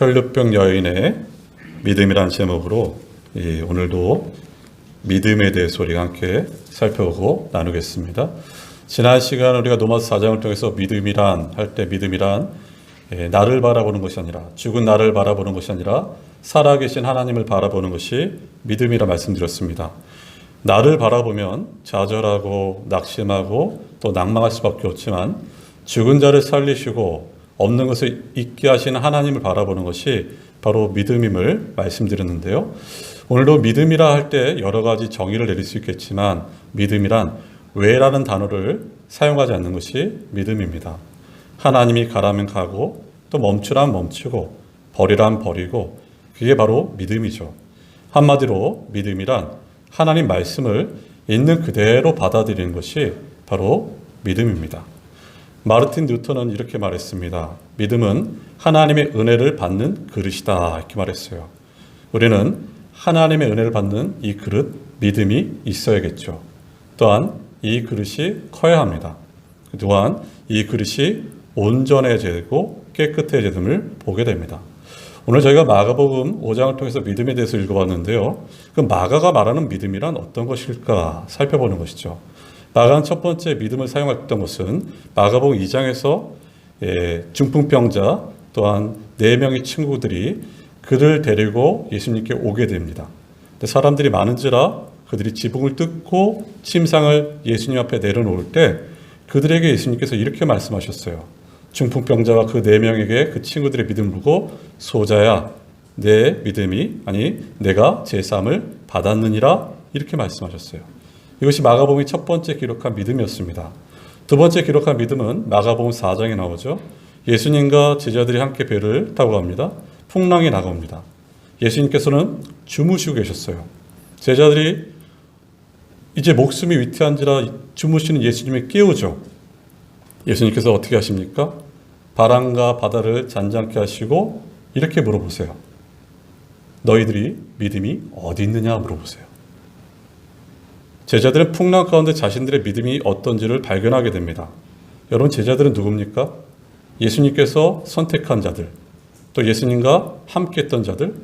혈루병 여인의 믿음이라는 제목으로 오늘도 믿음에 대해서 우리가 함께 살펴보고 나누겠습니다. 지난 시간 우리가 로마서 4장을 통해서 믿음이란 할 때 믿음이란 나를 바라보는 것이 아니라 죽은 나를 바라보는 것이 아니라 살아계신 하나님을 바라보는 것이 믿음이라 말씀드렸습니다. 나를 바라보면 좌절하고 낙심하고 또 낭망할 수밖에 없지만 죽은 자를 살리시고 없는 것을 있게 하시는 하나님을 바라보는 것이 바로 믿음임을 말씀드렸는데요. 오늘도 믿음이라 할 때 여러 가지 정의를 내릴 수 있겠지만 믿음이란 왜라는 단어를 사용하지 않는 것이 믿음입니다. 하나님이 가라면 가고 또 멈추라면 멈추고 버리라면 버리고 그게 바로 믿음이죠. 한마디로 믿음이란 하나님 말씀을 있는 그대로 받아들이는 것이 바로 믿음입니다. 마르틴 뉴턴은 이렇게 말했습니다. 믿음은 하나님의 은혜를 받는 그릇이다 이렇게 말했어요. 우리는 하나님의 은혜를 받는 이 그릇, 믿음이 있어야겠죠. 또한 이 그릇이 커야 합니다. 또한 이 그릇이 온전해지고 깨끗해짐을 보게 됩니다. 오늘 저희가 마가복음 5장을 통해서 믿음에 대해서 읽어봤는데요. 그 마가가 말하는 믿음이란 어떤 것일까 살펴보는 것이죠. 마가는 첫 번째 믿음을 사용했던 것은 마가복음 2장에서 중풍병자 또한 4명의 친구들이 그를 데리고 예수님께 오게 됩니다. 사람들이 많은지라 그들이 지붕을 뜯고 침상을 예수님 앞에 내려놓을 때 그들에게 예수님께서 이렇게 말씀하셨어요. 중풍병자와 그 4명에게 그 친구들의 믿음을 보고 소자야 내 믿음이 내가 제사함을 받았느니라 이렇게 말씀하셨어요. 이것이 마가복음이 첫 번째 기록한 믿음이었습니다. 두 번째 기록한 믿음은 마가복음 4장에 나오죠. 예수님과 제자들이 함께 배를 타고 갑니다. 풍랑이 나옵니다. 예수님께서는 주무시고 계셨어요. 제자들이 이제 목숨이 위태한지라 주무시는 예수님을 깨우죠. 예수님께서 어떻게 하십니까? 바람과 바다를 잔잔케 하시고 이렇게 물어보세요. 너희들이 믿음이 어디 있느냐 물어보세요. 제자들은 풍랑 가운데 자신들의 믿음이 어떤지를 발견하게 됩니다. 여러분 제자들은 누굽니까? 예수님께서 선택한 자들, 또 예수님과 함께했던 자들,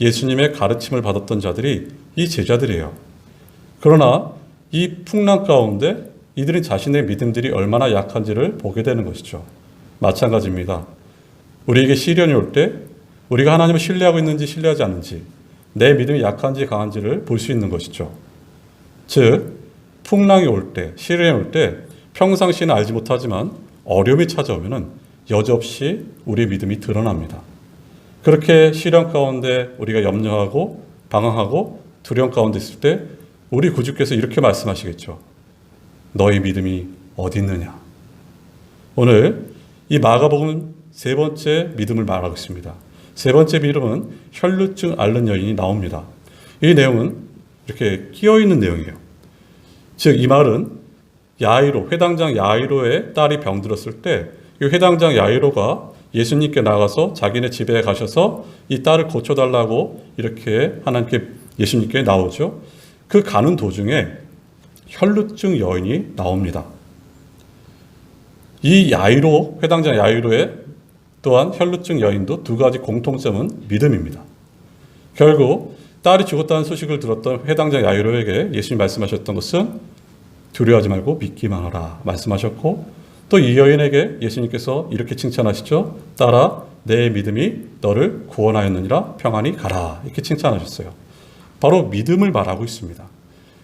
예수님의 가르침을 받았던 자들이 이 제자들이에요. 그러나 이 풍랑 가운데 이들은 자신의 믿음들이 얼마나 약한지를 보게 되는 것이죠. 마찬가지입니다. 우리에게 시련이 올 때 우리가 하나님을 신뢰하고 있는지 신뢰하지 않는지 내 믿음이 약한지 강한지를 볼 수 있는 것이죠. 즉 풍랑이 올 때, 시련이 올 때 평상시는 알지 못하지만 어려움이 찾아오면 여지없이 우리의 믿음이 드러납니다. 그렇게 시련 가운데 우리가 염려하고 방황하고 두려움 가운데 있을 때 우리 구주께서 이렇게 말씀하시겠죠. 너희 믿음이 어디 있느냐. 오늘 이 마가복음 세 번째 믿음을 말하고 있습니다. 세 번째 믿음은 혈루증 앓는 여인이 나옵니다. 이 내용은 이렇게 끼어있는 내용이에요. 즉 이 말은 야이로, 회당장 야이로의 딸이 병들었을 때 이 회당장 야이로가 예수님께 나가서 자기네 집에 가셔서 이 딸을 고쳐달라고 이렇게 하나님께 예수님께 나오죠. 그 가는 도중에 혈루증 여인이 나옵니다. 이 야이로, 회당장 야이로의 또한 혈루증 여인도 두 가지 공통점은 믿음입니다. 결국 딸이 죽었다는 소식을 들었던 회당장 야이로에게 예수님 말씀하셨던 것은 두려워하지 말고 믿기만 하라 말씀하셨고 또 이 여인에게 예수님께서 이렇게 칭찬하시죠. 딸아 내 믿음이 너를 구원하였느니라 평안히 가라 이렇게 칭찬하셨어요. 바로 믿음을 말하고 있습니다.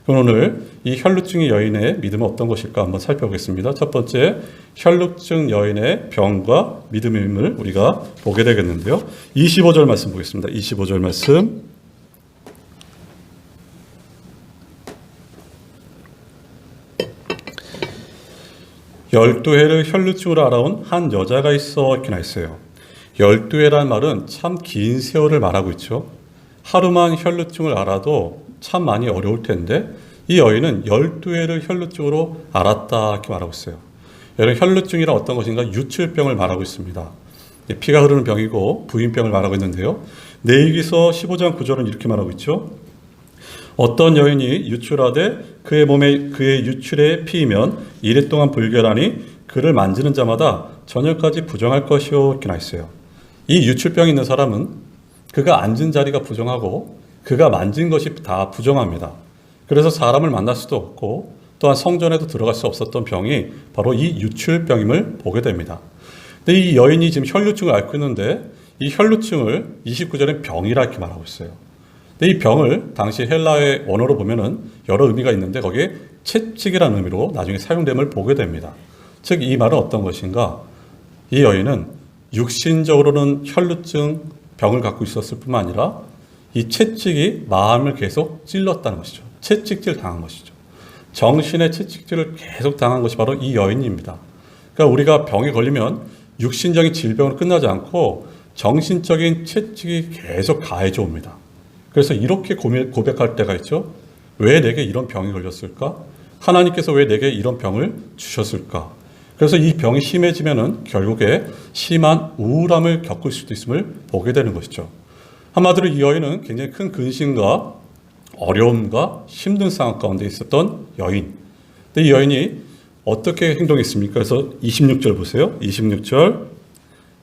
그럼 오늘 이 혈루증의 여인의 믿음은 어떤 것일까 한번 살펴보겠습니다. 첫 번째 혈루증 여인의 병과 믿음임을 우리가 보게 되겠는데요. 25절 말씀 보겠습니다. 25절 말씀 열두 해를 혈루증으로 알아온 한 여자가 있어 이렇게 나있어요. 12해라는 말은 참 긴 세월을 말하고 있죠. 하루만 혈루증을 알아도 참 많이 어려울 텐데 이 여인은 12해를 혈루증으로 알았다 이렇게 말하고 있어요. 여러분 혈루증이란 어떤 것인가? 유출병을 말하고 있습니다. 피가 흐르는 병이고 부인병을 말하고 있는데요. 레위기서 15장 9절은 이렇게 말하고 있죠. 어떤 여인이 유출하되 그의 몸에 그의 유출에 피이면 이랫동안 불결하니 그를 만지는 자마다 저녁까지 부정할 것이요 이렇게 나 있어요. 이 유출병이 있는 사람은 그가 앉은 자리가 부정하고 그가 만진 것이 다 부정합니다. 그래서 사람을 만날 수도 없고 또한 성전에도 들어갈 수 없었던 병이 바로 이 유출병임을 보게 됩니다. 근데 이 여인이 지금 혈루증을 앓고 있는데 이 혈루증을 29절에 병이라 이렇게 말하고 있어요. 근데 이 병을 당시 헬라의 원어로 보면은 여러 의미가 있는데 거기에 채찍이라는 의미로 나중에 사용됨을 보게 됩니다. 즉 이 말은 어떤 것인가? 이 여인은 육신적으로는 혈루증 병을 갖고 있었을 뿐만 아니라 이 채찍이 마음을 계속 찔렀다는 것이죠. 채찍질 당한 것이죠. 정신의 채찍질을 계속 당한 것이 바로 이 여인입니다. 그러니까 우리가 병에 걸리면 육신적인 질병으로 끝나지 않고 정신적인 채찍이 계속 가해져 옵니다. 그래서 이렇게 고백할 때가 있죠. 왜 내게 이런 병이 걸렸을까? 하나님께서 왜 내게 이런 병을 주셨을까? 그래서 이 병이 심해지면은 결국에 심한 우울함을 겪을 수도 있음을 보게 되는 것이죠. 한마디로 이 여인은 굉장히 큰 근심과 어려움과 힘든 상황 가운데 있었던 여인. 근데 이 여인이 어떻게 행동했습니까? 그래서 26절 보세요. 26절.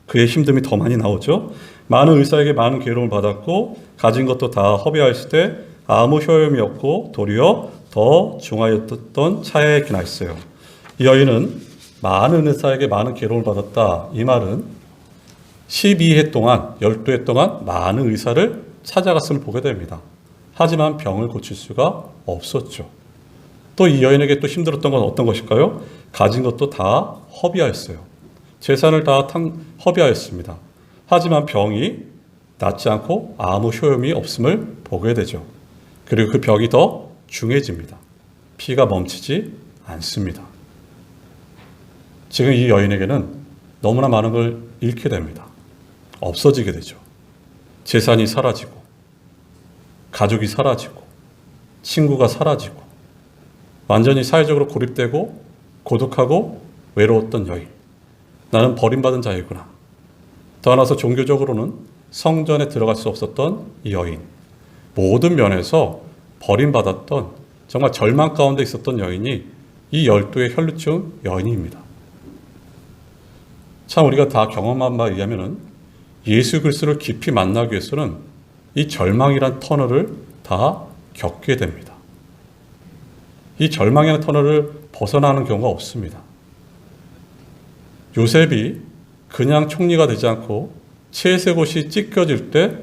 그의 힘듦이 더 많이 나오죠. 많은 의사에게 많은 괴로움을 받았고 가진 것도 다 허비하였을 때 아무 효험이 없고 도리어 더 중하였던 차에 기나했어요. 이 여인은 많은 의사에게 많은 괴로움을 받았다. 이 말은 12해 동안 12해 동안 많은 의사를 찾아갔음을 보게 됩니다. 하지만 병을 고칠 수가 없었죠. 또 이 여인에게 또 힘들었던 건 어떤 것일까요? 가진 것도 다 허비하였어요. 재산을 다 허비하였습니다. 하지만 병이 낫지 않고 아무 효험이 없음을 보게 되죠. 그리고 그 병이 더 중해집니다. 피가 멈추지 않습니다. 지금 이 여인에게는 너무나 많은 걸 잃게 됩니다. 없어지게 되죠. 재산이 사라지고 가족이 사라지고 친구가 사라지고 완전히 사회적으로 고립되고 고독하고 외로웠던 여인. 나는 버림받은 자이구나. 더 나아가서 종교적으로는 성전에 들어갈 수 없었던 이 여인. 모든 면에서 버림받았던 정말 절망 가운데 있었던 여인이 이 12의 혈루증 여인입니다. 참 우리가 다 경험한 바에 의하면 예수 그리스도를 깊이 만나기 위해서는 이 절망이란 터널을 다 겪게 됩니다. 이 절망이라는 터널을 벗어나는 경우가 없습니다. 요셉이 그냥 총리가 되지 않고 채색옷이 찢겨질 때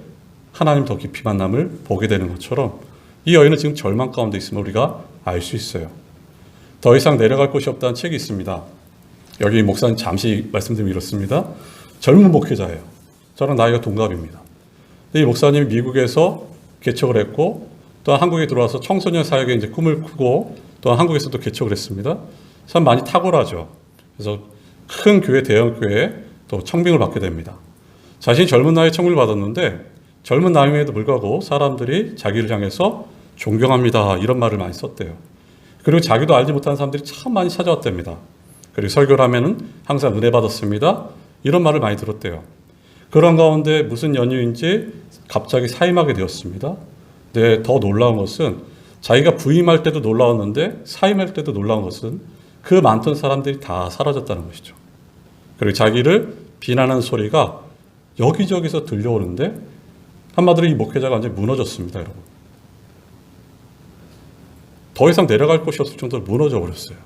하나님 더 깊이 만남을 보게 되는 것처럼 이 여인은 지금 절망 가운데 있음을 우리가 알 수 있어요. 더 이상 내려갈 곳이 없다는 책이 있습니다. 여기 목사님 잠시 말씀드리면 이렇습니다. 젊은 목회자예요. 저랑 나이가 동갑입니다. 이 목사님이 미국에서 개척을 했고 또 한국에 들어와서 청소년 사역에 이제 꿈을 꾸고 또 한국에서도 개척을 했습니다. 참 많이 탁월하죠. 그래서 큰 교회, 대형 교회에 또 청빙을 받게 됩니다. 자신이 젊은 나이에 청빙을 받았는데 젊은 나이에도 불구하고 사람들이 자기를 향해서 존경합니다. 이런 말을 많이 썼대요. 그리고 자기도 알지 못하는 사람들이 참 많이 찾아왔답니다. 그리고 설교를 하면은 항상 은혜 받았습니다. 이런 말을 많이 들었대요. 그런 가운데 무슨 연유인지 갑자기 사임하게 되었습니다. 근데 더 놀라운 것은 자기가 부임할 때도 놀라웠는데 사임할 때도 놀라운 것은 그 많던 사람들이 다 사라졌다는 것이죠. 그리고 자기를 비난하는 소리가 여기저기서 들려오는데 한마디로 이 목회자가 완전히 무너졌습니다, 여러분. 더 이상 내려갈 곳이 없을 정도로 무너져 버렸어요.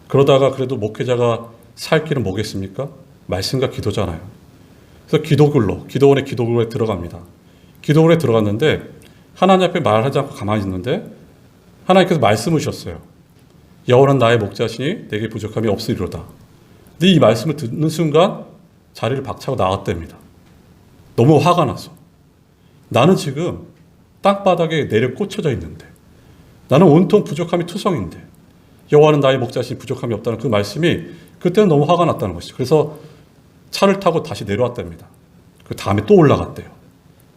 그러다가 그래도 목회자가 살 길은 뭐겠습니까? 말씀과 기도잖아요. 그래서 기도원의 기도굴에 들어갑니다. 기도굴에 들어갔는데 하나님 앞에 말하지 않고 가만히 있는데 하나님께서 말씀을 주셨어요. 여호와는 나의 목자시니 내게 부족함이 없으리로다. 근데 이 말씀을 듣는 순간 자리를 박차고 나왔답니다. 너무 화가 나서. 나는 지금 땅바닥에 내려 꽂혀져 있는데 나는 온통 부족함이 투성인데 여호와는 나의 목자시니 부족함이 없다는 그 말씀이 그때는 너무 화가 났다는 것이죠. 그래서 차를 타고 다시 내려왔답니다. 그 다음에 또 올라갔대요.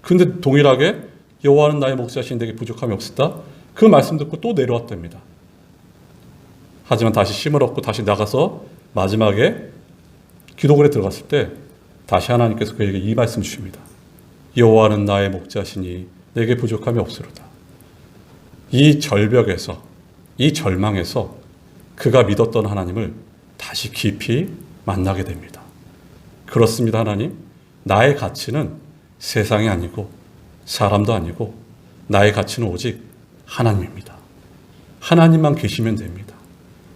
근데 동일하게 여호와는 나의 목자시니 내게 부족함이 없었다. 그 말씀 듣고 또 내려왔답니다. 하지만 다시 힘을 얻고 다시 나가서 마지막에 기도굴에 들어갔을 때 다시 하나님께서 그에게 이 말씀 주십니다. 여호와는 나의 목자시니 내게 부족함이 없으로다. 이 절벽에서 이 절망에서 그가 믿었던 하나님을 다시 깊이 만나게 됩니다. 그렇습니다, 하나님. 나의 가치는 세상이 아니고 사람도 아니고 나의 가치는 오직 하나님입니다. 하나님만 계시면 됩니다.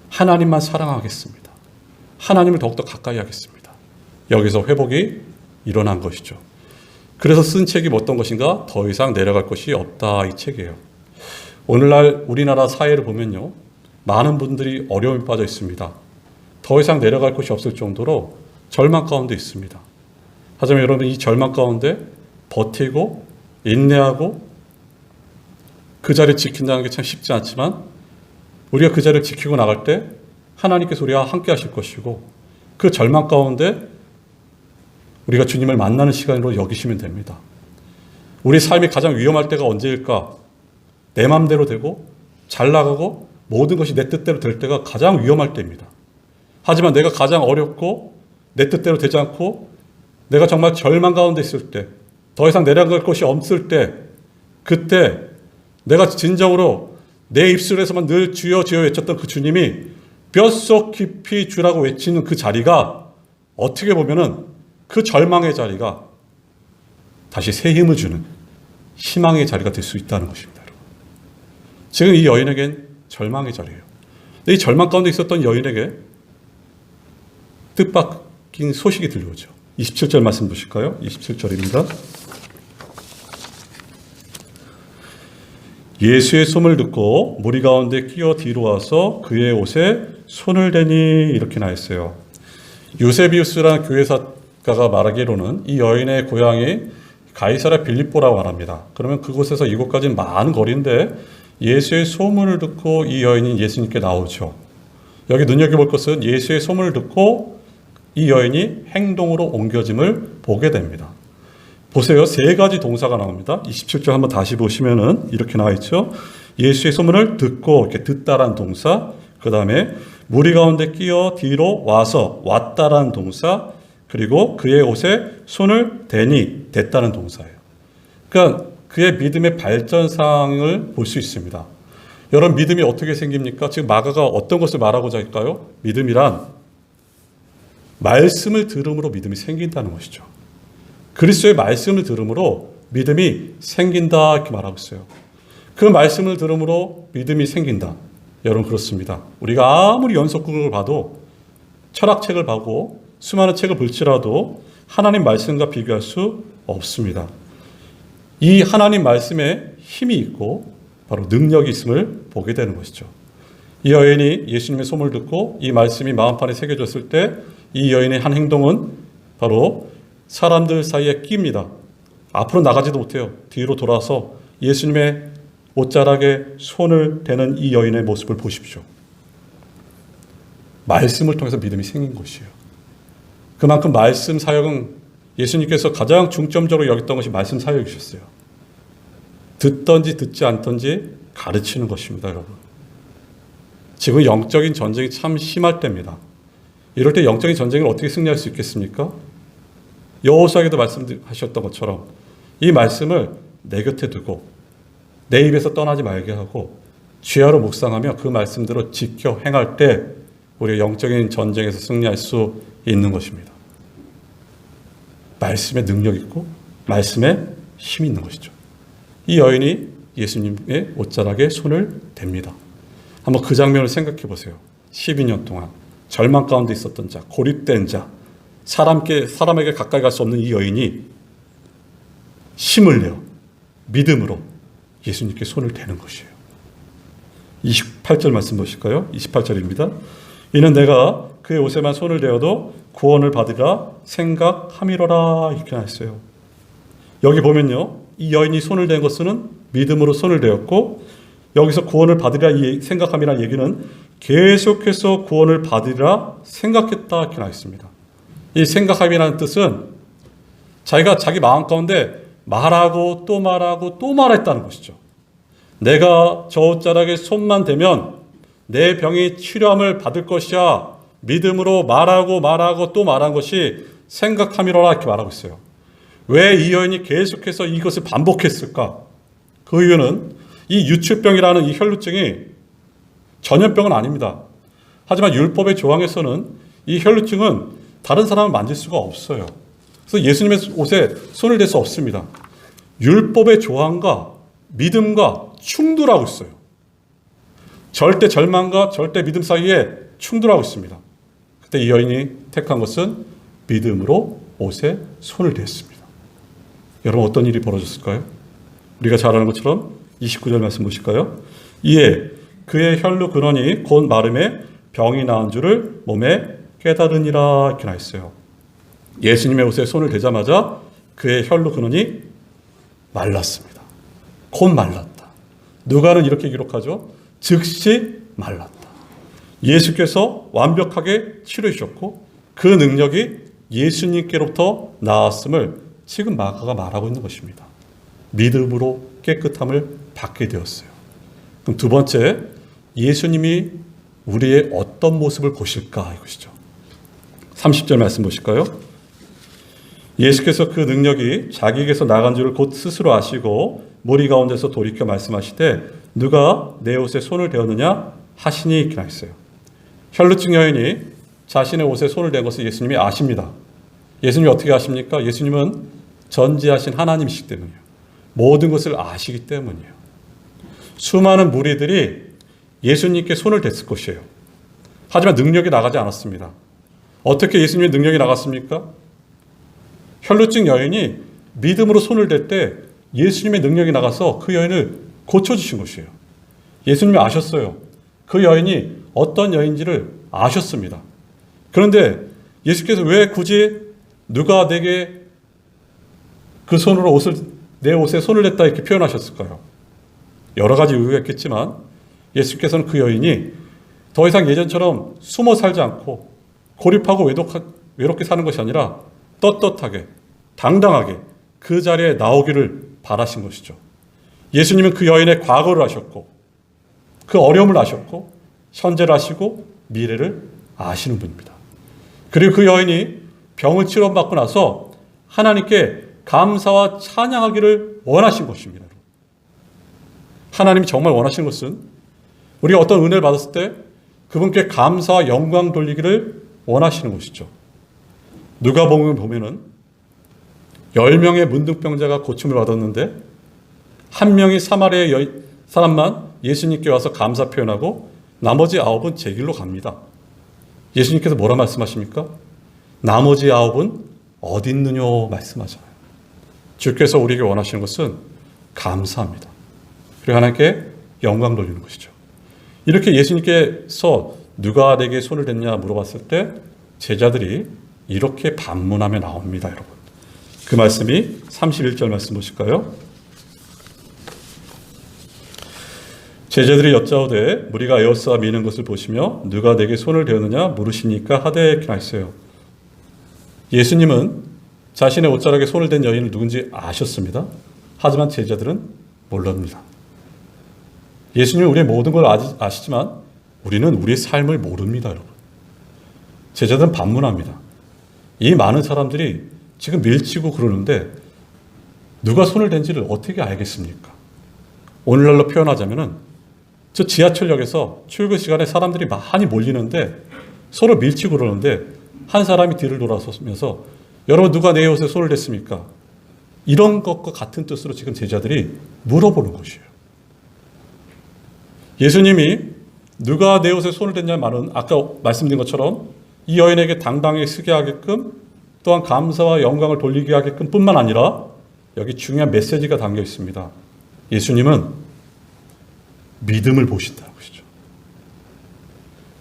하나님만 사랑하겠습니다. 하나님을 더욱더 가까이 하겠습니다. 여기서 회복이 일어난 것이죠. 그래서 쓴 책이 어떤 것인가? 더 이상 내려갈 것이 없다, 이 책이에요. 오늘날 우리나라 사회를 보면요, 많은 분들이 어려움에 빠져 있습니다. 더 이상 내려갈 곳이 없을 정도로 절망 가운데 있습니다. 하지만 여러분, 이 절망 가운데 버티고 인내하고 그 자리를 지킨다는 게 참 쉽지 않지만 우리가 그 자리를 지키고 나갈 때 하나님께서 우리와 함께 하실 것이고 그 절망 가운데 우리가 주님을 만나는 시간으로 여기시면 됩니다. 우리 삶이 가장 위험할 때가 언제일까? 내 마음대로 되고 잘 나가고 모든 것이 내 뜻대로 될 때가 가장 위험할 때입니다. 하지만 내가 가장 어렵고 내 뜻대로 되지 않고 내가 정말 절망 가운데 있을 때, 더 이상 내려갈 것이 없을 때, 그때 내가 진정으로 내 입술에서만 늘 주여 주여 외쳤던 그 주님이 뼛속 깊이 주라고 외치는 그 자리가 어떻게 보면은 그 절망의 자리가 다시 새 힘을 주는 희망의 자리가 될 수 있다는 것입니다. 여러분. 지금 이 여인에겐 절망의 자리예요. 근데 이 절망 가운데 있었던 여인에게 뜻밖인 소식이 들려오죠. 27절 말씀 보실까요? 27절입니다. 예수의 소문을 듣고 무리 가운데 끼어 뒤로 와서 그의 옷에 손을 대니, 이렇게 나왔어요. 유세비우스라는 교회사가가 말하기로는 이 여인의 고향이 가이사랴 빌립보라고 말합니다. 그러면 그곳에서 이곳까지는 많은 거리인데 예수의 소문을 듣고 이 여인이 예수님께 나오죠. 여기 눈여겨볼 것은 예수의 소문을 듣고 이 여인이 행동으로 옮겨짐을 보게 됩니다. 보세요. 세 가지 동사가 나옵니다. 27절 한번 다시 보시면은 이렇게 나와 있죠. 예수의 소문을 듣고, 이렇게 듣다란 동사, 그 다음에 무리 가운데 끼어 뒤로 와서, 왔다란 동사, 그리고 그의 옷에 손을 대니, 댔다는 동사예요. 그러니까 그의 믿음의 발전상을 볼 수 있습니다. 여러분, 믿음이 어떻게 생깁니까? 지금 마가가 어떤 것을 말하고자 할까요? 믿음이란 말씀을 들음으로 믿음이 생긴다는 것이죠. 그리스도의 말씀을 들음으로 믿음이 생긴다, 이렇게 말하고 있어요. 그 말씀을 들음으로 믿음이 생긴다. 여러분, 그렇습니다. 우리가 아무리 연속극을 봐도, 철학책을 봐도, 수많은 책을 볼지라도 하나님 말씀과 비교할 수 없습니다. 이 하나님 말씀에 힘이 있고 바로 능력이 있음을 보게 되는 것이죠. 이 여인이 예수님의 소문을 듣고 이 말씀이 마음판에 새겨졌을 때 이 여인의 한 행동은 바로 사람들 사이에 끼입니다. 앞으로 나가지도 못해요. 뒤로 돌아서 예수님의 옷자락에 손을 대는 이 여인의 모습을 보십시오. 말씀을 통해서 믿음이 생긴 것이에요. 그만큼 말씀 사역은 예수님께서 가장 중점적으로 여겼던 것이 말씀 사역이셨어요. 듣든지 듣지 않든지 가르치는 것입니다, 여러분. 지금 영적인 전쟁이 참 심할 때입니다. 이럴 때 영적인 전쟁을 어떻게 승리할 수 있겠습니까? 여호수아에게도 말씀하셨던 것처럼 이 말씀을 내 곁에 두고 내 입에서 떠나지 말게 하고 주야로 묵상하며 그 말씀대로 지켜 행할 때 우리가 영적인 전쟁에서 승리할 수 있는 것입니다. 말씀에 능력 있고 말씀에 힘이 있는 것이죠. 이 여인이 예수님의 옷자락에 손을 댑니다. 한번 그 장면을 생각해 보세요. 12년 동안 절망 가운데 있었던 자, 고립된 자, 사람에게 가까이 갈 수 없는 이 여인이 힘을 내어 믿음으로 예수님께 손을 대는 것이에요. 28절 말씀 보실까요? 28절입니다. 이는 내가 그의 옷에만 손을 대어도 구원을 받으리라 생각함이로라, 이렇게 나왔어요. 여기 보면요, 이 여인이 손을 댄 것은 믿음으로 손을 대었고, 여기서 구원을 받으리라 생각함이라는 얘기는 계속해서 구원을 받으리라 생각했다, 이렇게 나와 있습니다. 이 생각함이라는 뜻은 자기가 자기 마음 가운데 말하고 또 말하고 또 말했다는 것이죠. 내가 저 옷자락에 손만 대면 내 병이 치료함을 받을 것이야. 믿음으로 말하고 또 말한 것이 생각함이로라, 이렇게 말하고 있어요. 왜 이 여인이 계속해서 이것을 반복했을까? 그 이유는 이 유출병이라는 이 혈루증이 전염병은 아닙니다. 하지만 율법의 조항에서는 이 혈루증은 다른 사람을 만질 수가 없어요. 그래서 예수님의 옷에 손을 댈 수 없습니다. 율법의 조항과 믿음과 충돌하고 있어요. 절대 절망과 절대 믿음 사이에 충돌하고 있습니다. 그때 이 여인이 택한 것은 믿음으로 옷에 손을 댔습니다. 여러분 어떤 일이 벌어졌을까요? 우리가 잘 아는 것처럼 29절 말씀 보실까요? 이에 그의 혈루 근원이 곧 마름에 병이 나은 줄을 몸에 깨달으니라 이렇게 나 있어요. 예수님의 옷에 손을 대자마자 그의 혈루 근원이 말랐습니다. 곧 말랐다. 누가는 이렇게 기록하죠. 즉시 말랐다. 예수께서 완벽하게 치료해 주셨고 그 능력이 예수님께로부터 나왔음을 지금 마가가 말하고 있는 것입니다. 믿음으로 깨끗함을 받게 되었어요. 그럼 두 번째, 예수님이 우리의 어떤 모습을 보실까 이것이죠. 30절 말씀 보실까요? 예수께서 그 능력이 자기에게서 나간 줄을 곧 스스로 아시고 무리 가운데서 돌이켜 말씀하시되 누가 내 옷에 손을 대었느냐 하시니 이렇게 나 있어요. 혈루증 여인이 자신의 옷에 손을 댄 것을 예수님이 아십니다. 예수님이 어떻게 아십니까? 예수님은 전지하신 하나님이시기 때문이에요. 모든 것을 아시기 때문이에요. 수많은 무리들이 예수님께 손을 댔을 것이에요. 하지만 능력이 나가지 않았습니다. 어떻게 예수님의 능력이 나갔습니까? 혈루증 여인이 믿음으로 손을 댈 때 예수님의 능력이 나가서 그 여인을 고쳐주신 것이에요. 예수님이 아셨어요. 그 여인이 어떤 여인지를 아셨습니다. 그런데 예수께서 왜 굳이 누가 내게 그 손으로 내 옷에 손을 댔다 이렇게 표현하셨을까요? 여러 가지 이유가 있겠지만 예수께서는 그 여인이 더 이상 예전처럼 숨어 살지 않고 고립하고 외롭게 사는 것이 아니라 떳떳하게 당당하게 그 자리에 나오기를 바라신 것이죠. 예수님은 그 여인의 과거를 아셨고 그 어려움을 아셨고 현재를 아시고 미래를 아시는 분입니다. 그리고 그 여인이 병을 치료받고 나서 하나님께 감사와 찬양하기를 원하신 것입니다. 하나님이 정말 원하시는 것은 우리가 어떤 은혜를 받았을 때 그분께 감사와 영광 돌리기를 원하시는 것이죠. 누가복음 보면은 10명의 문둥병자가 고침을 받았는데 한 명이 사마리아 사람만 예수님께 와서 감사 표현하고 나머지 9은 제 길로 갑니다. 예수님께서 뭐라 말씀하십니까? 나머지 9은 어디 있느냐 말씀하잖아요. 주께서 우리에게 원하시는 것은 감사합니다. 그리고 하나님께 영광 돌리는 것이죠. 이렇게 예수님께서 누가 내게 손을 댔냐 물어봤을 때 제자들이 이렇게 반문하며 나옵니다. 여러분. 그 말씀이 31절 말씀 보실까요? 제자들이 여짜오되 무리가 에워싸 미는 것을 보시며 누가 내게 손을 대었느냐 물으시니까 하되 이렇게 나있어요. 예수님은 자신의 옷자락에 손을 댄 여인을 누군지 아셨습니다. 하지만 제자들은 몰랍니다. 예수님은 우리의 모든 걸 아시지만 우리는 우리의 삶을 모릅니다. 여러분. 제자들은 반문합니다. 이 많은 사람들이 지금 밀치고 그러는데 누가 손을 댄지를 어떻게 알겠습니까? 오늘날로 표현하자면은 저 지하철역에서 출근 시간에 사람들이 많이 몰리는데 서로 밀치고 그러는데 한 사람이 뒤를 돌아서면서 여러분 누가 내 옷에 손을 댔습니까? 이런 것과 같은 뜻으로 지금 제자들이 물어보는 것이에요. 예수님이 누가 내 옷에 손을 댔냐는 말은 아까 말씀드린 것처럼 이 여인에게 당당히 서게 하게끔 또한 감사와 영광을 돌리게 하게끔 뿐만 아니라 여기 중요한 메시지가 담겨 있습니다. 예수님은 믿음을 보신다는 것이죠.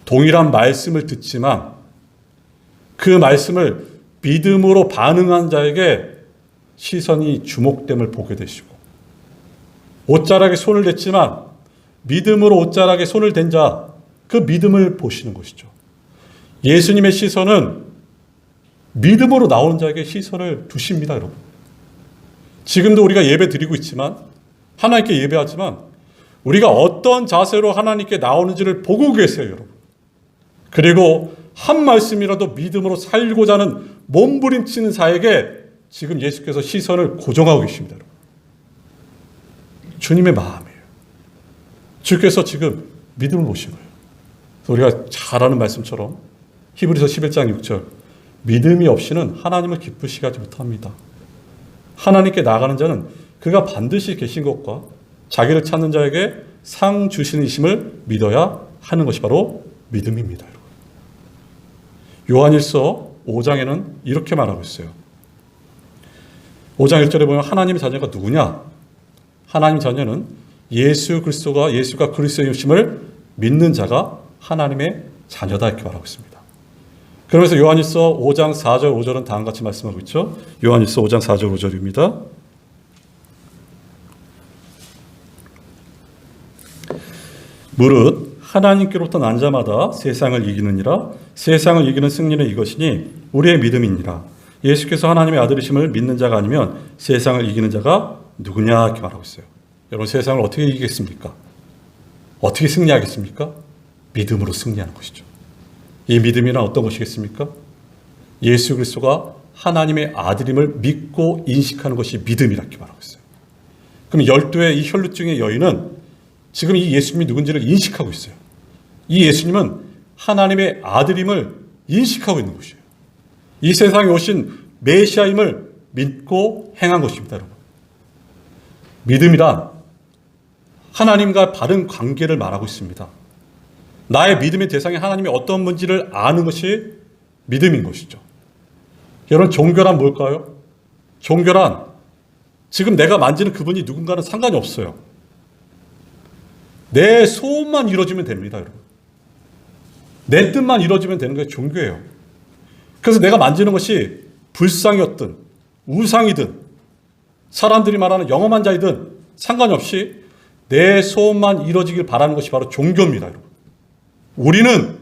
동일한 말씀을 듣지만 그 말씀을 믿음으로 반응한 자에게 시선이 주목됨을 보게 되시고 옷자락에 손을 댔지만 믿음으로 옷자락에 손을 댄 자 그 믿음을 보시는 것이죠. 예수님의 시선은 믿음으로 나오는 자에게 시선을 두십니다. 여러분. 지금도 우리가 예배 드리고 있지만 하나님께 예배하지만 우리가 어떤 자세로 하나님께 나오는지를 보고 계세요. 여러분. 그리고 한 말씀이라도 믿음으로 살고자 하는 몸부림치는 자에게 지금 예수께서 시선을 고정하고 계십니다. 여러분. 주님의 마음이에요. 주께서 지금 믿음을 보신 거예요. 우리가 잘 아는 말씀처럼 히브리서 11장 6절 믿음이 없이는 하나님을 기쁘시게 하지 못합니다. 하나님께 나가는 자는 그가 반드시 계신 것과 자기를 찾는 자에게 상 주시는 이심을 믿어야 하는 것이 바로 믿음입니다. 요한일서 5장에는 이렇게 말하고 있어요. 5장 1절에 보면 하나님의 자녀가 누구냐? 하나님의 자녀는 예수가 그리스도이심을 믿는 자가 하나님의 자녀다 이렇게 말하고 있습니다. 그러면서 요한일서 5장 4절 5절은 다음과 같이 말씀하고 있죠. 요한일서 5장 4절 5절입니다. 무릇 하나님께로부터 난 자마다 세상을 이기느니라. 세상을 이기는 승리는 이것이니 우리의 믿음이니라. 예수께서 하나님의 아들이심을 믿는 자가 아니면 세상을 이기는 자가 누구냐 이렇게 말하고 있어요. 여러분, 세상을 어떻게 이기겠습니까? 어떻게 승리하겠습니까? 믿음으로 승리하는 것이죠. 이 믿음이란 어떤 것이겠습니까? 예수 그리스도가 하나님의 아들임을 믿고 인식하는 것이 믿음이라 이렇게 말하고 있어요. 그럼 12의 이 혈루증의 여인은 지금 이 예수님이 누군지를 인식하고 있어요. 이 예수님은 하나님의 아들임을 인식하고 있는 것이에요. 이 세상에 오신 메시아임을 믿고 행한 것입니다, 여러분. 믿음이란 하나님과 바른 관계를 말하고 있습니다. 나의 믿음의 대상이 하나님이 어떤 분인지를 아는 것이 믿음인 것이죠. 여러분, 종교란 뭘까요? 종교란 지금 내가 만지는 그분이 누군가는 상관이 없어요. 내 소원만 이루어지면 됩니다, 여러분. 내 뜻만 이루어지면 되는 게 종교예요. 그래서 내가 만지는 것이 불상이었든 우상이든 사람들이 말하는 영험한 자이든 상관이 없이 내 소원만 이루어지길 바라는 것이 바로 종교입니다, 여러분. 우리는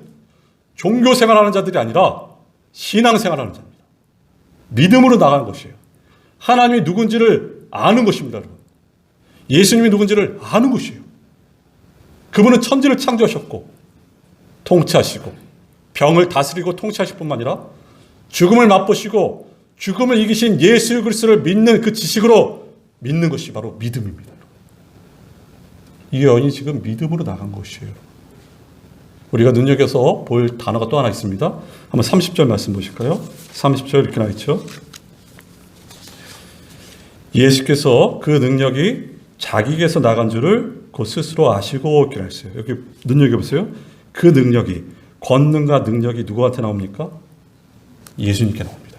종교 생활하는 자들이 아니라 신앙 생활하는 자입니다. 믿음으로 나가는 것이에요. 하나님이 누군지를 아는 것입니다, 여러분. 예수님이 누군지를 아는 것이에요. 그분은 천지를 창조하셨고 통치하시고 병을 다스리고 통치하실 뿐만 아니라 죽음을 맛보시고 죽음을 이기신 예수 그리스도를 믿는 그 지식으로 믿는 것이 바로 믿음입니다. 이 여인이 지금 믿음으로 나간 것이에요. 우리가 눈여겨서 볼 단어가 또 하나 있습니다. 한번 30절 말씀 보실까요? 30절 이렇게 나와 있죠. 예수께서 그 능력이 자기에게서 나간 줄을 곧 스스로 아시고 이렇게 했어요. 여기 눈여겨보세요. 그 능력이, 권능과 능력이 누구한테 나옵니까? 예수님께 나옵니다.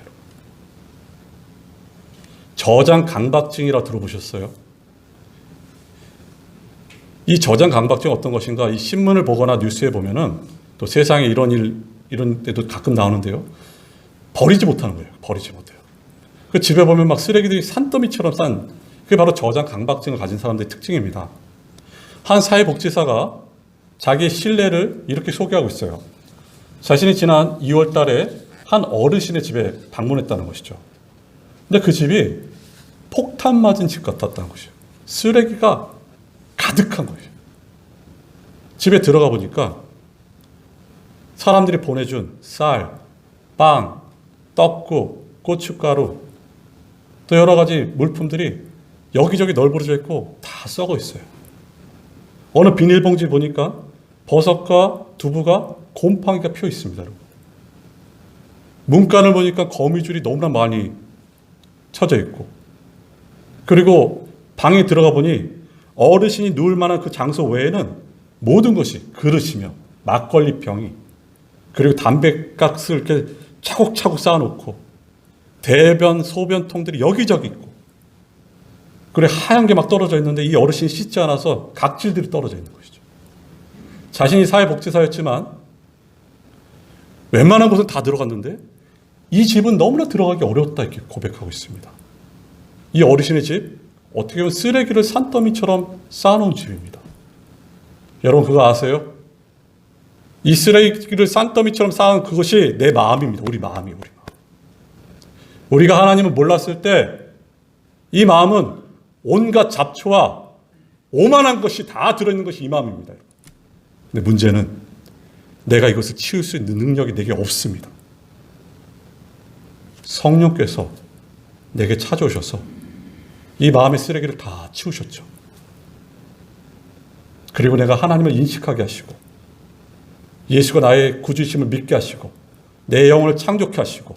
저장 강박증이라 들어보셨어요? 이 저장 강박증이 어떤 것인가? 이 신문을 보거나 뉴스에 보면은 또 세상에 이런 때도 가끔 나오는데요. 버리지 못하는 거예요. 버리지 못해요. 그 집에 보면 막 쓰레기들이 산더미처럼 싼, 그게 바로 저장 강박증을 가진 사람들의 특징입니다. 한 사회복지사가 자기의 신뢰를 이렇게 소개하고 있어요. 자신이 지난 2월 달에 한 어르신의 집에 방문했다는 것이죠. 근데 그 집이 폭탄 맞은 집 같았다는 것이에요. 쓰레기가 가득한 거예요. 집에 들어가 보니까 사람들이 보내준 쌀, 빵, 떡국, 고춧가루, 또 여러 가지 물품들이 여기저기 널브러져 있고 다 썩어 있어요. 어느 비닐봉지 보니까 버섯과 두부가 곰팡이가 피어 있습니다. 문간을 보니까 거미줄이 너무나 많이 쳐져 있고, 그리고 방에 들어가 보니 어르신이 누울 만한 그 장소 외에는 모든 것이 그릇이며 막걸리 병이, 그리고 담배각을 이렇게 차곡차곡 쌓아놓고 대변, 소변통들이 여기저기 있고, 그리고 하얀 게 막 떨어져 있는데 이 어르신이 씻지 않아서 각질들이 떨어져 있는 것이죠. 자신이 사회복지사였지만 웬만한 곳은 다 들어갔는데 이 집은 너무나 들어가기 어려웠다 이렇게 고백하고 있습니다. 이 어르신의 집, 어떻게 보면 쓰레기를 산더미처럼 쌓아놓은 집입니다. 여러분 그거 아세요? 이 쓰레기를 산더미처럼 쌓은 그것이 내 마음입니다. 우리 마음이 우리 마음. 우리가 하나님을 몰랐을 때 이 마음은 온갖 잡초와 오만한 것이 다 들어있는 것이 이 마음입니다. 근데 문제는 내가 이것을 치울 수 있는 능력이 내게 없습니다. 성령께서 내게 찾아오셔서 이 마음의 쓰레기를 다 치우셨죠. 그리고 내가 하나님을 인식하게 하시고 예수가 나의 구주이심을 믿게 하시고 내 영혼을 창조케 하시고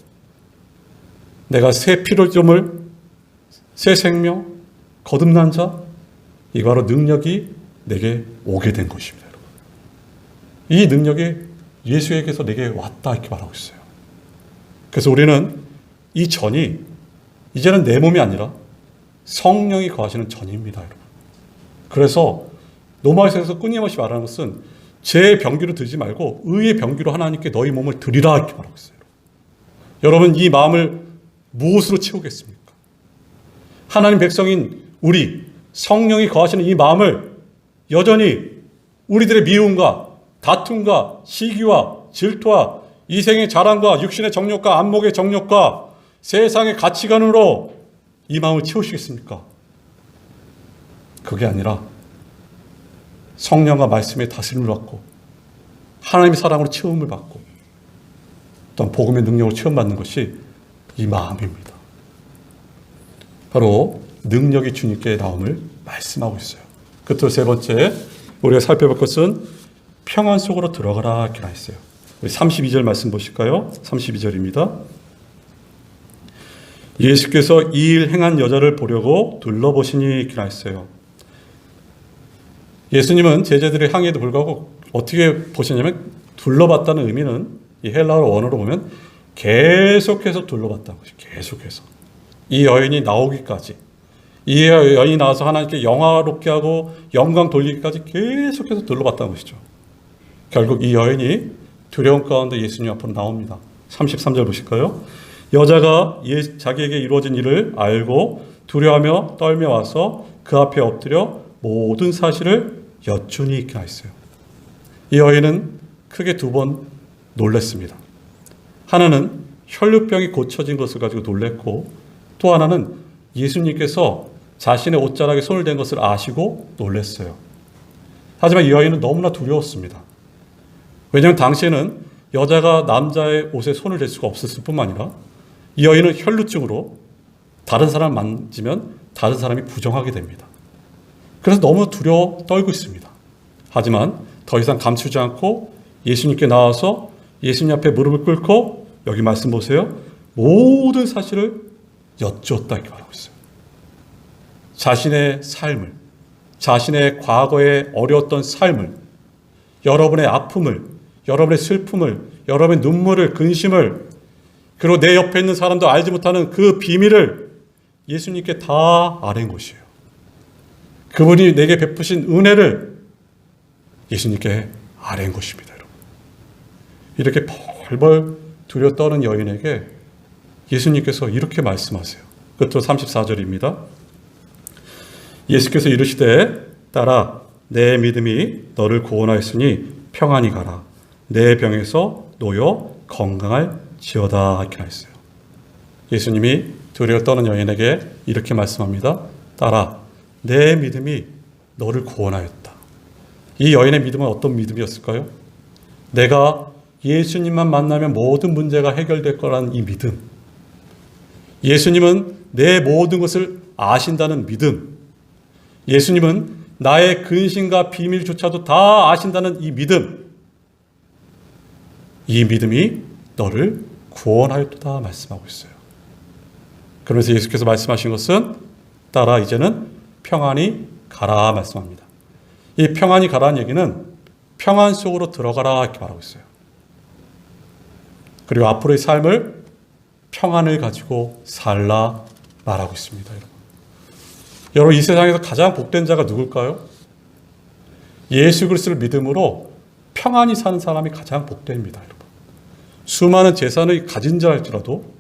내가 새 피조물, 새 생명, 거듭난 자, 이 바로 능력이 내게 오게 된 것입니다. 여러분. 이 능력이 예수에게서 내게 왔다 이렇게 말하고 있어요. 그래서 우리는 이 전이 이제는 내 몸이 아니라 성령이 거하시는 전입니다. 여러분. 그래서 로마서에서 끊임없이 말하는 것은 제 병기로 들지 말고 의의 병기로 하나님께 너희 몸을 드리라 이렇게 말하고 있어요. 여러분 이 마음을 무엇으로 채우겠습니까? 하나님 백성인 우리 성령이 거하시는 이 마음을 여전히 우리들의 미움과 다툼과 시기와 질투와 이생의 자랑과 육신의 정욕과 안목의 정욕과 세상의 가치관으로 이 마음을 채우시겠습니까? 그게 아니라 성령과 말씀의 다스림을 받고 하나님의 사랑으로 체험을 받고 또한 복음의 능력으로 체험받는 것이 이 마음입니다. 바로 능력이 주님께 나옴을 말씀하고 있어요. 끝으로 세 번째 우리가 살펴볼 것은 평안 속으로 들어가라 이렇게 나있어요. 32절 말씀 보실까요? 32절입니다. 예수께서 이 일 행한 여자를 보려고 둘러보시니 이렇게 나있어요. 예수님은 제자들의 항의에도 불구하고 어떻게 보시냐면 둘러봤다는 의미는 이 헬라어 원어로 보면 계속해서 둘러봤다는 것이 계속해서 이 여인이 나오기까지 이 여인이 나와서 하나님께 영화롭게 하고 영광 돌리기까지 계속해서 둘러봤다는 것이죠. 결국 이 여인이 두려움 가운데 예수님 앞으로 나옵니다. 33절 보실까요? 여자가 자기에게 이루어진 일을 알고 두려워하며 떨며 와서 그 앞에 엎드려 모든 사실을 여쭈니 이렇게 나있어요. 이 여인은 크게 두 번 놀랐습니다. 하나는 혈루병이 고쳐진 것을 가지고 놀랐고 또 하나는 예수님께서 자신의 옷자락에 손을 댄 것을 아시고 놀랐어요. 하지만 이 여인은 너무나 두려웠습니다. 왜냐하면 당시에는 여자가 남자의 옷에 손을 댈 수가 없었을 뿐만 아니라 이 여인은 혈루증으로 다른 사람을 만지면 다른 사람이 부정하게 됩니다. 그래서 너무 두려워 떨고 있습니다. 하지만 더 이상 감추지 않고 예수님께 나와서 예수님 앞에 무릎을 꿇고 여기 말씀 보세요. 모든 사실을 여쭈었다 이렇게 말하고 있어요. 자신의 삶을, 자신의 과거에 어려웠던 삶을, 여러분의 아픔을, 여러분의 슬픔을, 여러분의 눈물을, 근심을, 그리고 내 옆에 있는 사람도 알지 못하는 그 비밀을 예수님께 다 아뢰는 것이에요. 그분이 내게 베푸신 은혜를 예수님께 아뢰는 것입니다. 여러분. 이렇게 벌벌 두려 떠는 여인에게 예수님께서 이렇게 말씀하세요. 끝으로 34절입니다. 예수께서 이르시되 딸아 내 믿음이 너를 구원하였으니 평안히 가라. 내 병에서 놓여 건강할지어다 이렇게 했어요. 예수님이 두려워 떠는 여인에게 이렇게 말씀합니다. 딸아 내 믿음이 너를 구원하였다. 이 여인의 믿음은 어떤 믿음이었을까요? 내가 예수님만 만나면 모든 문제가 해결될 거라는 이 믿음. 예수님은 내 모든 것을 아신다는 믿음. 예수님은 나의 근심과 비밀조차도 다 아신다는 이 믿음. 이 믿음이 너를 구원하였다 말씀하고 있어요. 그러면서 예수께서 말씀하신 것은 따라 이제는 평안히 가라 말씀합니다. 이 평안히 가라는 얘기는 평안 속으로 들어가라 이렇게 말하고 있어요. 그리고 앞으로의 삶을 평안을 가지고 살라 말하고 있습니다. 여러분 이 세상에서 가장 복된 자가 누굴까요? 예수 그리스도를 믿음으로 평안히 사는 사람이 가장 복됩니다. 여러분. 수많은 재산을 가진 자 할지라도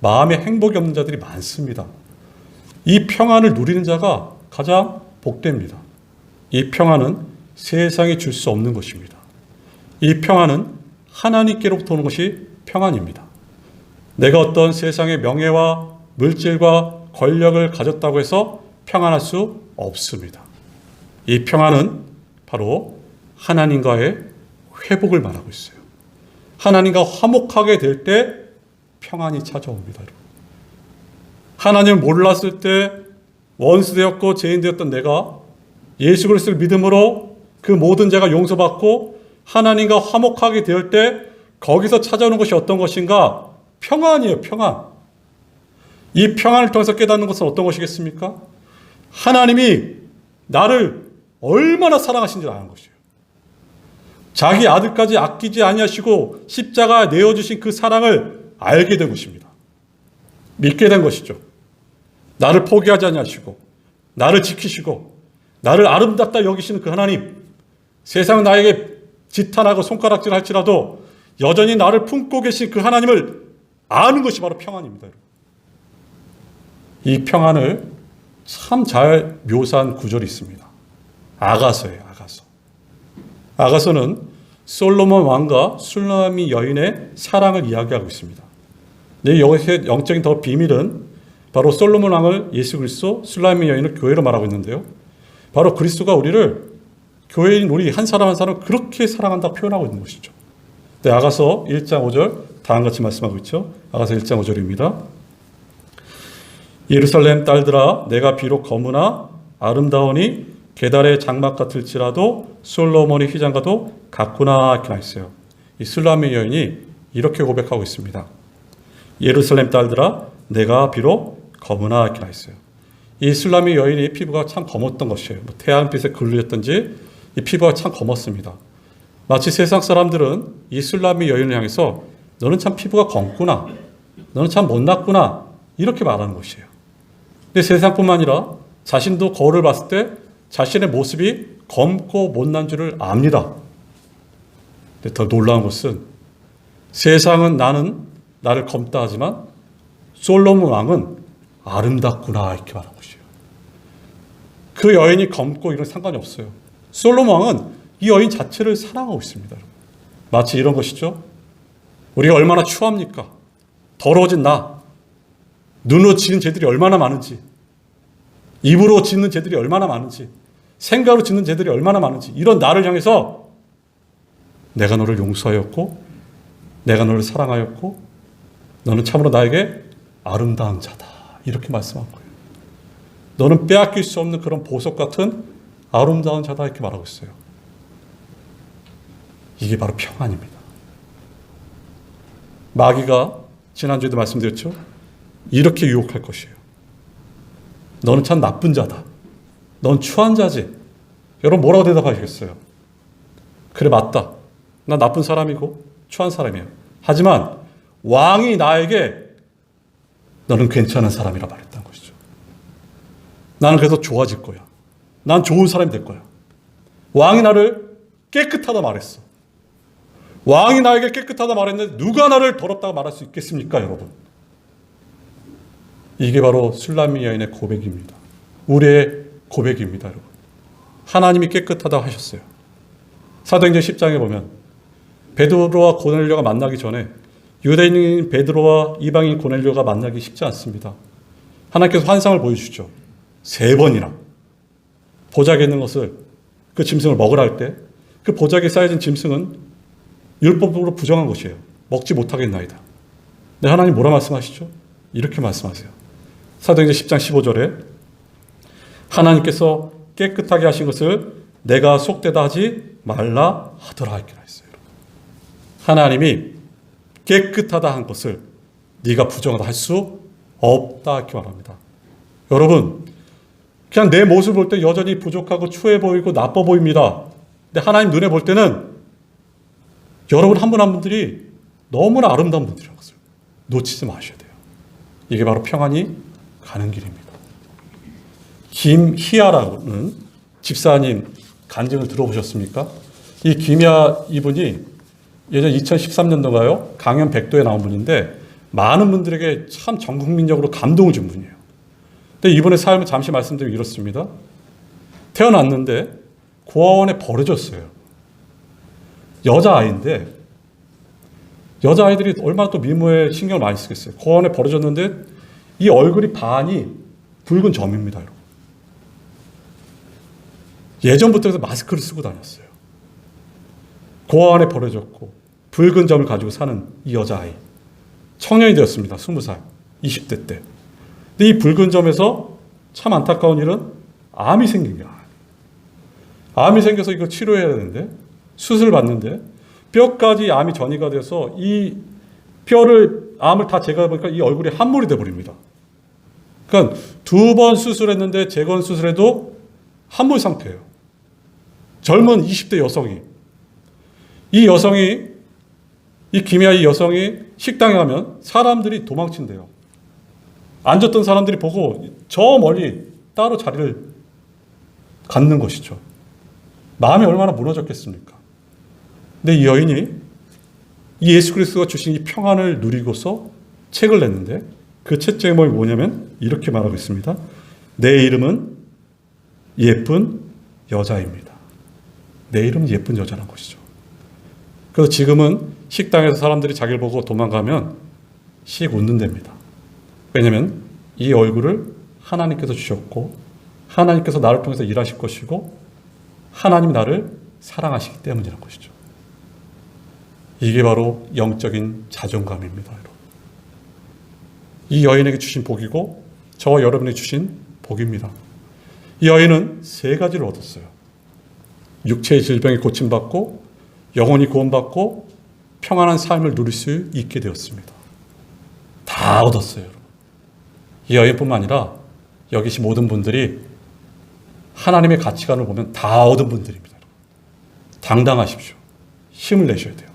마음에 행복이 없는 자들이 많습니다. 이 평안을 누리는 자가 가장 복됩니다. 이 평안은 세상이 줄 수 없는 것입니다. 이 평안은 하나님께로부터 오는 것이 평안입니다. 내가 어떤 세상의 명예와 물질과 권력을 가졌다고 해서 평안할 수 없습니다. 이 평안은 바로 하나님과의 회복을 말하고 있어요. 하나님과 화목하게 될 때 평안이 찾아옵니다. 하나님을 몰랐을 때 원수되었고 죄인되었던 내가 예수 그리스도를 믿음으로 그 모든 죄가 용서받고 하나님과 화목하게 될 때 거기서 찾아오는 것이 어떤 것인가? 평안이에요. 평안. 이 평안을 통해서 깨닫는 것은 어떤 것이겠습니까? 하나님이 나를 얼마나 사랑하신지 아는 것이에요. 자기 아들까지 아끼지 아니하시고 십자가에 내어주신 그 사랑을 알게 된 것입니다. 믿게 된 것이죠. 나를 포기하지 아니하시고 나를 지키시고 나를 아름답다 여기시는 그 하나님, 세상 나에게 지탄하고 손가락질 할지라도 여전히 나를 품고 계신 그 하나님을 아는 것이 바로 평안입니다. 이 평안을 참 잘 묘사한 구절이 있습니다. 아가서예요. 아가서는 솔로몬 왕과 술라미 여인의 사랑을 이야기하고 있습니다. 네, 여기서 영적인 더 비밀은 바로 솔로몬 왕을 예수 그리스도, 술라미 여인을 교회로 말하고 있는데요. 바로 그리스도가 우리를 교회인 우리 한 사람 한 사람을 그렇게 사랑한다 표현하고 있는 것이죠. 네, 아가서 1장 5절 다음과 같이 말씀하고 있죠. 아가서 1장 5절입니다. 예루살렘 딸들아 내가 비록 거무나 아름다우니 게달의 장막 같을지라도 솔로몬의 휘장과도 같구나 이렇게 나있어요. 이 술라미 여인이 이렇게 고백하고 있습니다. 예루살렘 딸들아 내가 비록 거무나 이렇게 나있어요. 이 술라미 여인의 피부가 참 검었던 것이에요. 태양빛에 글르셨던지 이 피부가 참 검었습니다. 마치 세상 사람들은 이 술라미 여인을 향해서 너는 참 피부가 검구나, 너는 참 못났구나 이렇게 말하는 것이에요. 근데 세상뿐만 아니라 자신도 거울을 봤을 때 자신의 모습이 검고 못난 줄을 압니다. 근데 더 놀라운 것은 세상은 나를 검다 하지만 솔로몬 왕은 아름답구나 이렇게 말하는 것이에요. 그 여인이 검고 이런 상관이 없어요. 솔로몬 왕은 이 여인 자체를 사랑하고 있습니다. 마치 이런 것이죠. 우리가 얼마나 추합니까? 더러워진 나, 눈으로 지은 죄들이 얼마나 많은지, 입으로 짓는 죄들이 얼마나 많은지, 생각으로 짓는 죄들이 얼마나 많은지, 이런 나를 향해서 내가 너를 용서하였고 내가 너를 사랑하였고 너는 참으로 나에게 아름다운 자다 이렇게 말씀한 거예요. 너는 빼앗길 수 없는 그런 보석 같은 아름다운 자다 이렇게 말하고 있어요. 이게 바로 평안입니다. 마귀가 지난주에도 말씀드렸죠. 이렇게 유혹할 것이에요. 너는 참 나쁜 자다. 넌 추한 자지. 여러분 뭐라고 대답하시겠어요? 그래 맞다. 나 나쁜 사람이고 추한 사람이에요. 하지만 왕이 나에게 너는 괜찮은 사람이라 말했다는 것이죠. 나는 그래서 좋아질 거야. 난 좋은 사람이 될 거야. 왕이 나를 깨끗하다 말했어. 왕이 나에게 깨끗하다 말했는데 누가 나를 더럽다고 말할 수 있겠습니까, 여러분? 이게 바로 술라미 여인의 고백입니다. 우리의 고백입니다, 여러분. 하나님이 깨끗하다고 하셨어요. 사도행전 10장에 보면 베드로와 고넬료가 만나기 전에 유대인인 베드로와 이방인 고넬료가 만나기 쉽지 않습니다. 하나님께서 환상을 보여주시죠. 3번이나 보자기에 있는 것을 그 짐승을 먹으라 할 때 그 보자기에 쌓여진 짐승은 율법으로 부정한 것이에요. 먹지 못하겠나이다. 근데 하나님 뭐라 말씀하시죠? 이렇게 말씀하세요. 사도행전 10장 15절에 하나님께서 깨끗하게 하신 것을 내가 속되다 하지 말라 하더라 이렇게 했어요. 하나님이 깨끗하다 한 것을 네가 부정하다 할 수 없다 이렇게 말합니다. 여러분 그냥 내 모습을 볼 때 여전히 부족하고 추해 보이고 나빠 보입니다. 근데 하나님 눈에 볼 때는 여러분 한 분 한 분들이 너무나 아름다운 분들이라는 것을 놓치지 마셔야 돼요. 이게 바로 평안이 가는 길입니다. 김희아라는 집사님 간증을 들어보셨습니까? 이 김희아 이분이 예전 2013년도가요 강연 100도에 나온 분인데 많은 분들에게 참 전국민적으로 감동을 준 분이에요. 근데 이분의 삶을 잠시 말씀드리면 이렇습니다. 태어났는데 고아원에 버려졌어요. 여자아이인데 여자아이들이 얼마나 또 미모에 신경을 많이 쓰겠어요. 고아원에 버려졌는데 이 얼굴이 반이 붉은 점입니다. 여러분. 예전부터 마스크를 쓰고 다녔어요. 고아원에 버려졌고 붉은 점을 가지고 사는 이 여자아이. 청년이 되었습니다. 20살, 20대 때. 근데 이 붉은 점에서 참 안타까운 일은 암이 생긴 거야. 암이 생겨서 이걸 치료해야 되는데 수술을 받는데 뼈까지 암이 전이가 돼서 이 뼈를 암을 다 제거해보니까 이 얼굴이 함몰이 돼버립니다. 그러니까 2번 수술했는데 재건 수술해도 한물 상태예요. 젊은 20대 여성이. 이 여성이, 이 김희아 이 여성이 식당에 가면 사람들이 도망친대요. 앉았던 사람들이 보고 저 멀리 따로 자리를 갖는 것이죠. 마음이 얼마나 무너졌겠습니까? 근데 이 여인이 이 예수 그리스도가 주신 이 평안을 누리고서 책을 냈는데 그 책 제목이 뭐냐면 이렇게 말하고 있습니다. 내 이름은 예쁜 여자입니다. 내 이름은 예쁜 여자라는 것이죠. 그래서 지금은 식당에서 사람들이 자기를 보고 도망가면 씩 웃는답니다. 왜냐하면 이 얼굴을 하나님께서 주셨고 하나님께서 나를 통해서 일하실 것이고 하나님이 나를 사랑하시기 때문이라는 것이죠. 이게 바로 영적인 자존감입니다. 여러분. 이 여인에게 주신 복이고 저와 여러분에게 주신 복입니다. 이 여인은 3가지를 얻었어요. 육체의 질병이 고침받고 영혼이 구원받고 평안한 삶을 누릴 수 있게 되었습니다. 다 얻었어요. 여러분. 이 여인뿐만 아니라 여기 계신 모든 분들이 하나님의 가치관을 보면 다 얻은 분들입니다. 당당하십시오. 힘을 내셔야 돼요.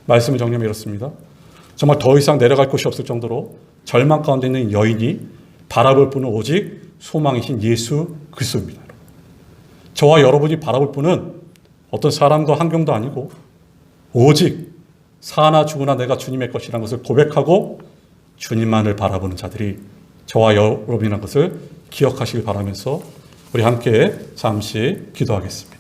말씀을 정리하면 이렇습니다. 정말 더 이상 내려갈 곳이 없을 정도로 절망 가운데 있는 여인이 바라볼 분은 오직 소망이신 예수 그리스도입니다. 저와 여러분이 바라볼 분은 어떤 사람과 환경도 아니고 오직 사나 죽으나 내가 주님의 것이라는 것을 고백하고 주님만을 바라보는 자들이 저와 여러분이라는 것을 기억하시길 바라면서 우리 함께 잠시 기도하겠습니다.